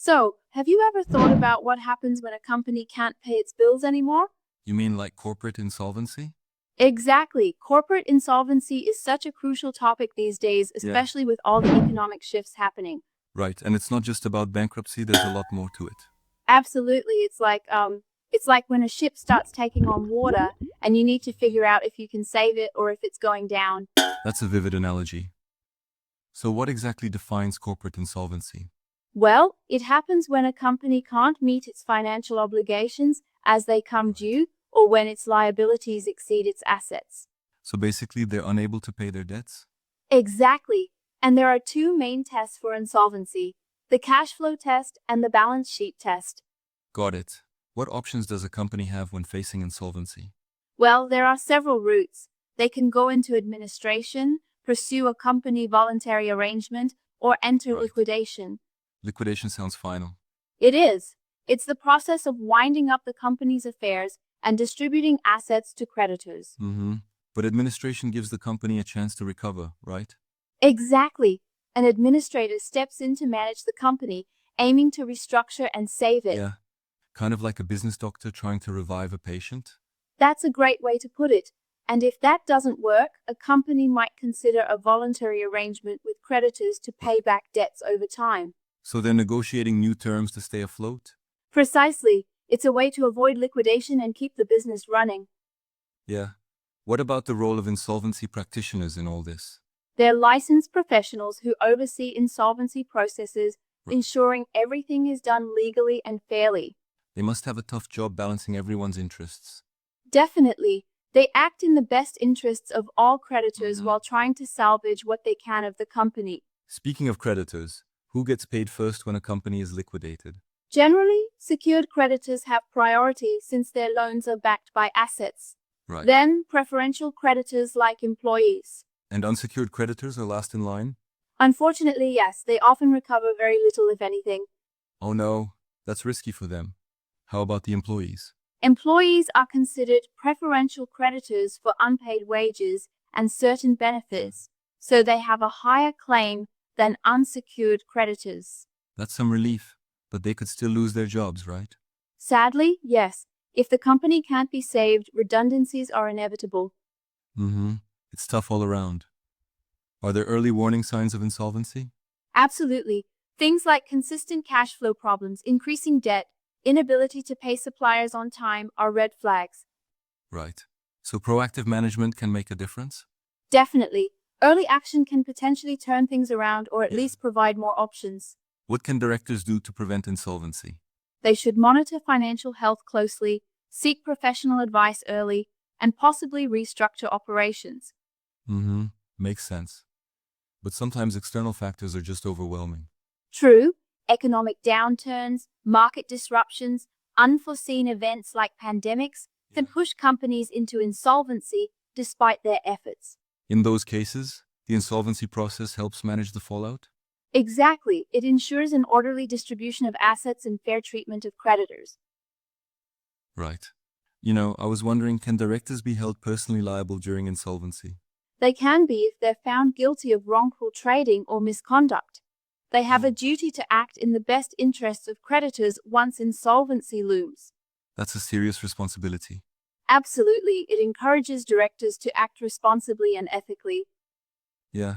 So, have you ever thought about what happens when a company can't pay its bills anymore? You mean like corporate insolvency? Exactly. Corporate insolvency is such a crucial topic these days, Yeah. especially with all the economic shifts happening. Right, and it's not just about bankruptcy, there's a lot more to it. Absolutely. It's like when a ship starts taking on water and you need to figure out if you can save it or if it's going down. That's a vivid analogy. So, what exactly defines corporate insolvency? Well, it happens when a company can't meet its financial obligations as they come Right. due or when its liabilities exceed its assets. So, basically, they're unable to pay their debts? Exactly. And there are two main tests for insolvency, the cash flow test and the balance sheet test. Got it. What options does a company have when facing insolvency? Well, there are several routes. They can go into administration, pursue a company voluntary arrangement, or enter Right. liquidation. Liquidation sounds final. It is. It's the process of winding up the company's affairs and distributing assets to creditors. Mm-hmm. But administration gives the company a chance to recover, right? Exactly. An administrator steps in to manage the company, aiming to restructure and save it. Yeah. Kind of like a business doctor trying to revive a patient? That's a great way to put it. And if that doesn't work, a company might consider a voluntary arrangement with creditors to pay back debts over time. So they're negotiating new terms to stay afloat? Precisely. It's a way to avoid liquidation and keep the business running. Yeah. What about the role of insolvency practitioners in all this? They're licensed professionals who oversee insolvency processes, Right. ensuring everything is done legally and fairly. They must have a tough job balancing everyone's interests. Definitely. They act in the best interests of all creditors Mhm. while trying to salvage what they can of the company. Speaking of creditors, who gets paid first when a company is liquidated? Generally, secured creditors have priority since their loans are backed by assets. Right. Then, preferential creditors like employees. And unsecured creditors are last in line? Unfortunately, yes, they often recover very little, if anything. Oh no, that's risky for them. How about the employees? Employees are considered preferential creditors for unpaid wages and certain benefits, so they have a higher claim than unsecured creditors. That's some relief, but they could still lose their jobs, right? Sadly, yes, if the company can't be saved, redundancies are inevitable. Mm-hmm. It's tough all around. Are there early warning signs of insolvency? Absolutely. Things like consistent cash flow problems, increasing debt, inability to pay suppliers on time are red flags. Right. So proactive management can make a difference? Definitely. Early action can potentially turn things around or at Yeah. least provide more options. What can directors do to prevent insolvency? They should monitor financial health closely, seek professional advice early, and possibly restructure operations. Mm-hmm. Makes sense. But sometimes external factors are just overwhelming. True, economic downturns, market disruptions, unforeseen events like pandemics can Yeah. push companies into insolvency despite their efforts. In those cases, the insolvency process helps manage the fallout? Exactly, it ensures an orderly distribution of assets and fair treatment of creditors. Right. I was wondering, can directors be held personally liable during insolvency? They can be if they're found guilty of wrongful trading or misconduct. They have a duty to act in the best interests of creditors once insolvency looms. That's a serious responsibility. Absolutely, it encourages directors to act responsibly and ethically. Yeah.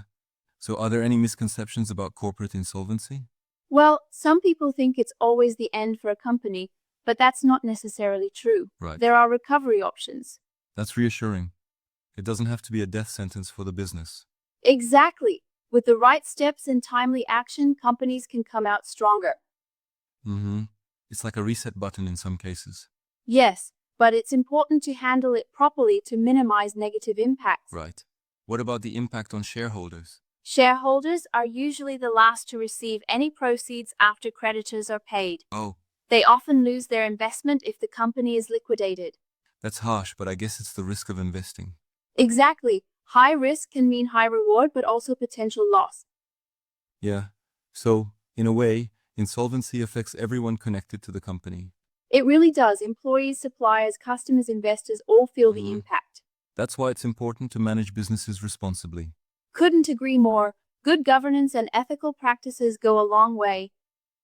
So are there any misconceptions about corporate insolvency? Well, some people think it's always the end for a company, but that's not necessarily true. Right. There are recovery options. That's reassuring. It doesn't have to be a death sentence for the business. Exactly. With the right steps and timely action, companies can come out stronger. Mm-hmm. It's like a reset button in some cases. Yes, but it's important to handle it properly to minimize negative impacts. Right. What about the impact on shareholders? Shareholders are usually the last to receive any proceeds after creditors are paid. Oh, They often lose their investment if the company is liquidated. that's harsh, but I guess it's the risk of investing. Exactly. High risk can mean high reward, but also potential loss. Yeah. So, in a way, insolvency affects everyone connected to the company. It really does. Employees, suppliers, customers, investors all feel the Mhm. impact. That's why it's important to manage businesses responsibly. Couldn't agree more. Good governance and ethical practices go a long way.